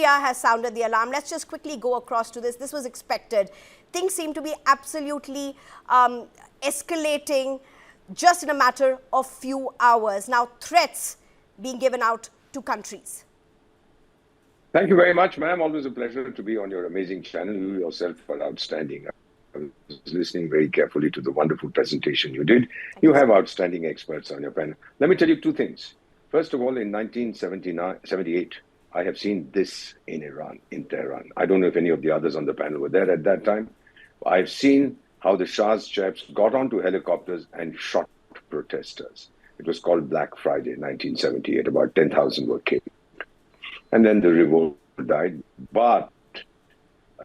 India has sounded the alarm. Let's just quickly go across to this. This was expected. Things seem to be absolutely escalating just in a matter of few hours. Now, threats being given out to countries. Thank you very much, ma'am. Always a pleasure to be on your amazing channel. You yourself are outstanding. I was listening very carefully to the wonderful presentation you did. You have outstanding experts on your panel. Let me tell you two things. First of all, in 1978, I have seen this in Iran, in Tehran. I don't know if any of the others on the panel were there at that time. I've seen how the Shah's chaps got onto helicopters and shot protesters. It was called Black Friday, 1978. About 10,000 were killed. And then the revolt died. But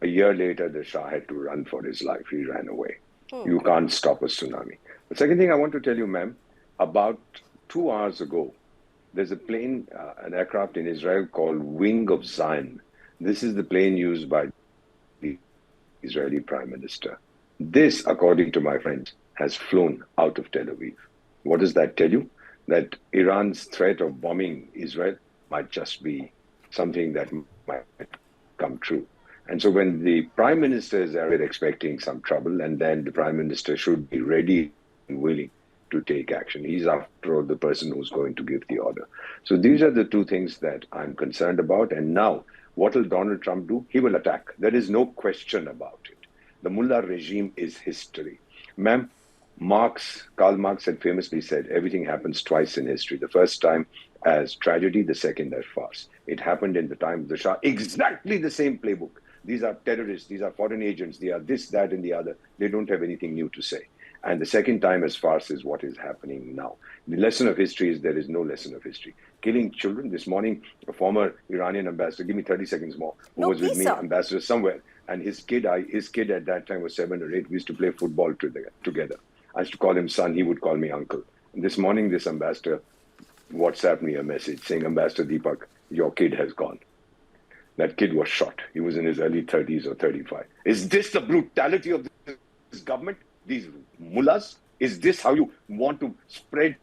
a year later, the Shah had to run for his life. He ran away. You can't stop a tsunami. The second thing I want to tell you, ma'am, about 2 hours ago, there's a plane, an aircraft in Israel called Wing of Zion. This is the plane used by the Israeli Prime Minister. This, according to my friends, has flown out of Tel Aviv. What does that tell you? That Iran's threat of bombing Israel might just be something that might come true. And so when the Prime Minister is there expecting some trouble, and then the Prime Minister should be ready and willing to take action. He's, after all, the person who's going to give the order. So these are the two things that I'm concerned about. And now, what will Donald Trump do? He will attack. There is no question about it. The mullah regime is history. Ma'am, Karl Marx had famously said, everything happens twice in history. The first time as tragedy, the second as farce. It happened in the time of the Shah. Exactly the same playbook. These are terrorists, these are foreign agents, they are this, that, and the other. They don't have anything new to say. And the second time as farce is what is happening now. The lesson of history is there is no lesson of history. Killing children. This morning, a former Iranian ambassador, give me 30 seconds more, who was with me, ambassador somewhere, and his kid at that time was 7 or 8. We used to play football together. I used to call him son, he would call me uncle. And this morning, this ambassador WhatsApped me a message saying, Ambassador Deepak, your kid has gone. That kid was shot. He was in his early 30s or 35. Is this the brutality of this government? These mullahs? Is this how you want to spread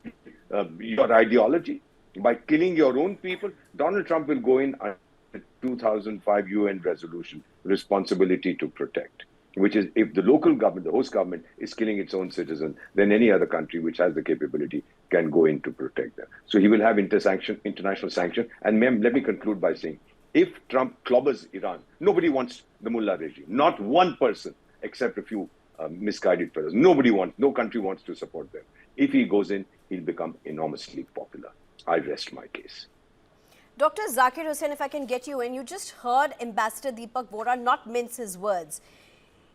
your ideology? By killing your own people? Donald Trump will go in under the 2005 UN resolution, responsibility to protect, which is if the local government, the host government, is killing its own citizens, then any other country which has the capability can go in to protect them. So he will have international sanction. And ma'am, let me conclude by saying, if Trump clobbers Iran, nobody wants the mullah regime. Not one person, except a few misguided fellows. No country wants to support them. If he goes in, he'll become enormously popular. I rest my case. Dr. Zakir Hussain, if I can get you in, you just heard Ambassador Deepak Vora not mince his words.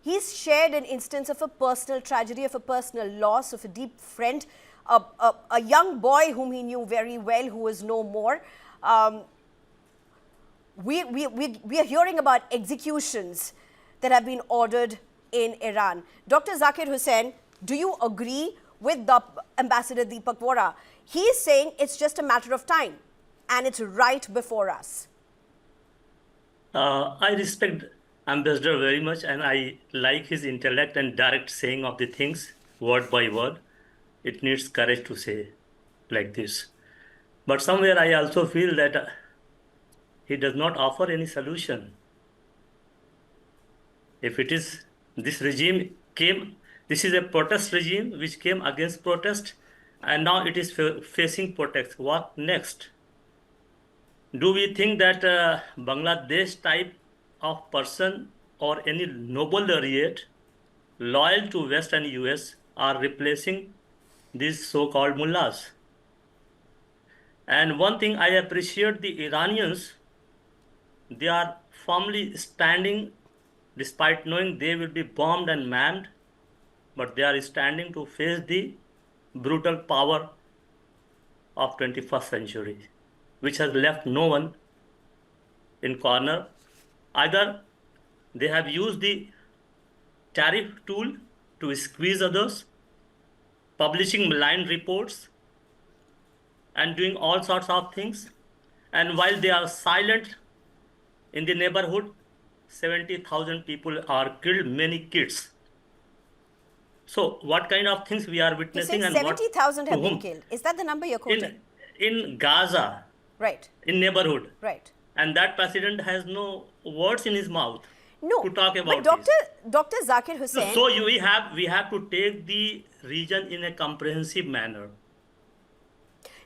He's shared an instance of a personal tragedy, of a personal loss, of a deep friend, a young boy whom he knew very well, who is no more. We are hearing about executions that have been ordered in Iran. Dr. Zakir Hussain, do you agree with the Ambassador Deepak Vora? He is saying it's just a matter of time and it's right before us. I respect Ambassador very much, and I like his intellect and direct saying of the things word by word. It needs courage to say like this. But somewhere I also feel that he does not offer any solution. If it is this regime this is a protest regime which came against protest, and now it is facing protest. What next? Do we think that Bangladesh type of person or any noble laureate loyal to West and US are replacing these so-called mullahs? And one thing I appreciate, the Iranians, they are firmly standing despite knowing they will be bombed and manned, but they are standing to face the brutal power of 21st century, which has left no one in corner. Either they have used the tariff tool to squeeze others, publishing malign reports and doing all sorts of things. And while they are silent in the neighborhood, 70,000 people are killed, many kids. So what kind of things we are witnessing? You said 70,000 have been killed. Is that the number you're quoting? In Gaza. Right. In neighborhood. Right. and that president has no words in his mouth No, to talk but about this. Dr. Zakir So, Hussain. so we have to take the region in a comprehensive manner,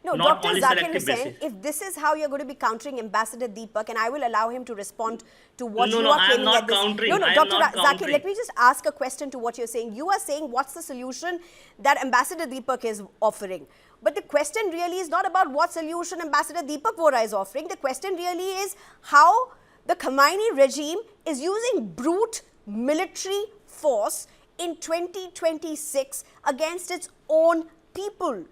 No, not Dr. only Zakir selective Hussain, basis. if this is how you're going to be countering Ambassador Deepak, and I will allow him to respond to what No, you no, are I am claiming not at this. countering. No, no, I am Dr. not Zakir, countering. let me just ask a question to what you're saying. You are saying what's the solution that Ambassador Deepak is offering. But the question really is not about what solution Ambassador Deepak Vora is offering. The question really is how the Khamenei regime is using brute military force in 2026 against its own people.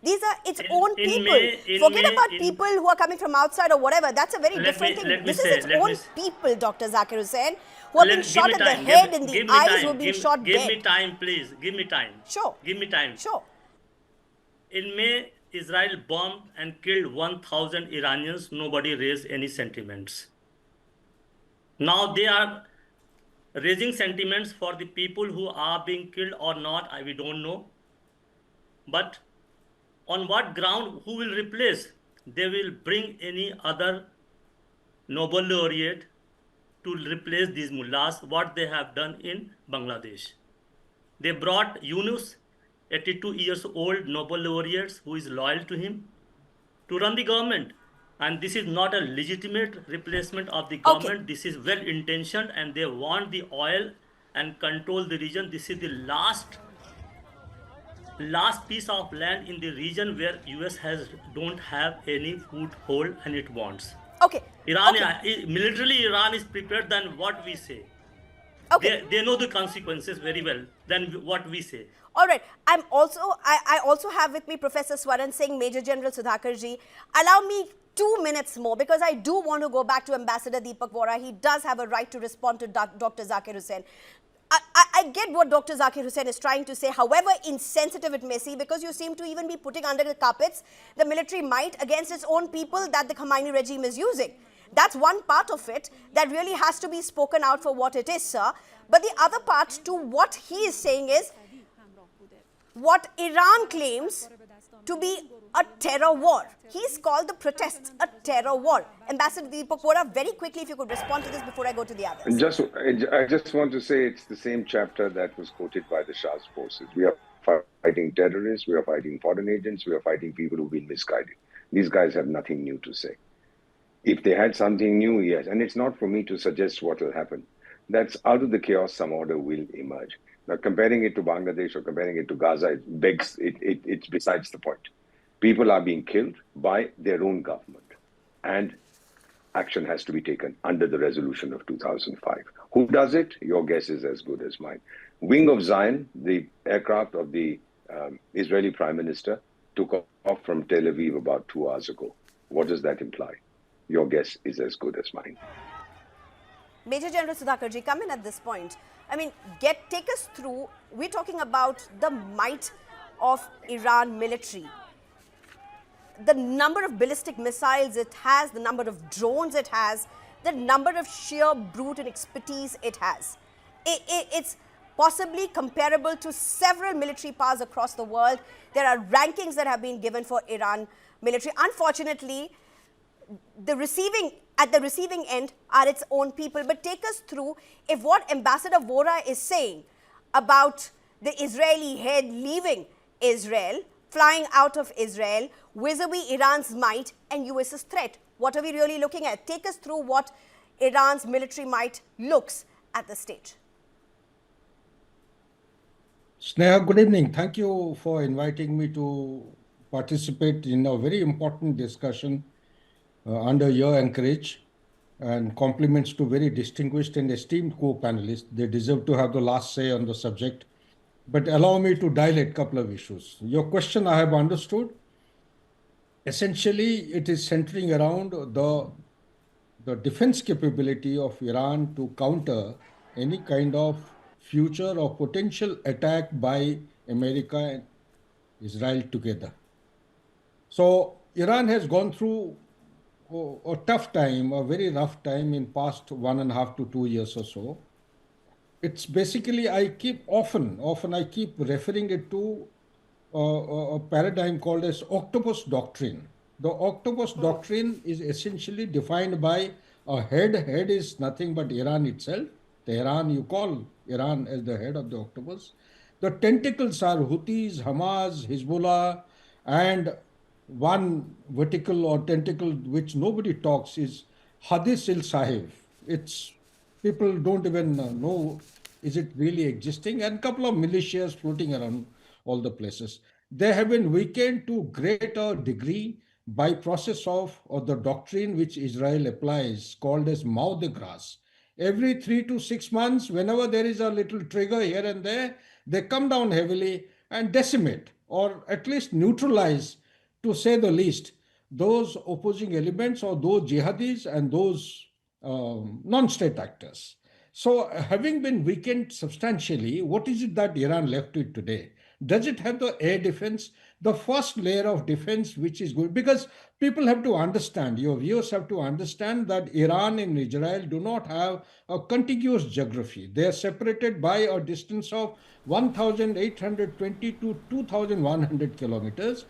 These are its own people. Forget about people who are coming from outside or whatever. That's a very different thing. This is its own people, Dr. Zakir Hussain, who have been shot at the head, in the eyes, who have been shot dead. Give me time, please. Give me time. Sure. Give me time. Sure. In May, Israel bombed and killed 1,000 Iranians. Nobody raised any sentiments. Now they are raising sentiments for the people who are being killed or not, we don't know. But on what ground, who will replace? They will bring any other Nobel laureate to replace these mullahs, what they have done in Bangladesh. They brought Yunus, 82 years old Nobel laureate who is loyal to him, to run the government. And this is not a legitimate replacement of the government. Okay. This is well intentioned, and they want the oil and control the region. This is the last piece of land in the region where US don't have any foothold, and it wants. Okay. Militarily, Iran is prepared than what we say. Okay. They know the consequences very well than what we say. All right. I also have with me Professor Swaran Singh, Major General Sudhakarji. Allow me 2 minutes more, because I do want to go back to Ambassador Deepak Vora. He does have a right to respond to Dr. Zakir Hussain. I get what Dr. Zakir Hussain is trying to say, however insensitive it may seem, because you seem to even be putting under the carpets the military might against its own people that the Khamenei regime is using. That's one part of it that really has to be spoken out for what it is, sir. But the other part to what he is saying is what Iran claims to be a terror war. He's called the protests a terror war. Ambassador Deepak Vora, very quickly, if you could respond to this before I go to the others. I just want to say it's the same chapter that was quoted by the Shah's forces. We are fighting terrorists, we are fighting foreign agents, we are fighting people who've been misguided. These guys have nothing new to say. If they had something new, yes. And it's not for me to suggest what will happen. That's out of the chaos, some order will emerge. Now, comparing it to Bangladesh or comparing it to Gaza, it's besides the point. People are being killed by their own government, and action has to be taken under the resolution of 2005. Who does it? Your guess is as good as mine. Wing of Zion, the aircraft of the Israeli Prime Minister, took off from Tel Aviv about 2 hours ago. What does that imply? Your guess is as good as mine. Major General Sudhakarji, come in at this point. I mean, take us through. We're talking about the might of Iran military. The number of ballistic missiles it has, the number of drones it has, the number of sheer brute and expertise it has. It's possibly comparable to several military powers across the world. There are rankings that have been given for Iran military. Unfortunately, at the receiving end are its own people. But take us through, if what Ambassador Vora is saying about the Israeli head leaving Israel, flying out of Israel, vis-a-vis Iran's might and US's threat, what are we really looking at? Take us through what Iran's military might looks at this stage. Sneha, good evening. Thank you for inviting me to participate in a very important discussion under your anchorage, and compliments to very distinguished and esteemed co-panelists. They deserve to have the last say on the subject. But allow me to dilate a couple of issues. Your question I have understood. Essentially, it is centering around the defense capability of Iran to counter any kind of future or potential attack by America and Israel together. So Iran has gone through a tough time, a very rough time in past 1.5 to 2 years or so. It's basically, I keep referring it to a paradigm called as octopus doctrine. The octopus doctrine is essentially defined by a head. Head is nothing but Iran itself. Tehran, you call Iran as the head of the octopus. The tentacles are Houthis, Hamas, Hezbollah, and one vertical or tentacle which nobody talks is Hadith il Sahib. It's people don't even know is it really existing, and a couple of militias floating around all the places. They have been weakened to greater degree by process of or the doctrine which Israel applies called as mow the grass. Every 3 to 6 months, whenever there is a little trigger here and there, they come down heavily and decimate or at least neutralize, to say the least, those opposing elements or those jihadis and those non-state actors. So, having been weakened substantially, what is it that Iran left with today? Does it have the air defense, the first layer of defense, which is good? Because people have to understand, your viewers have to understand that Iran and Israel do not have a contiguous geography. They are separated by a distance of 1,820 to 2,100 kilometers.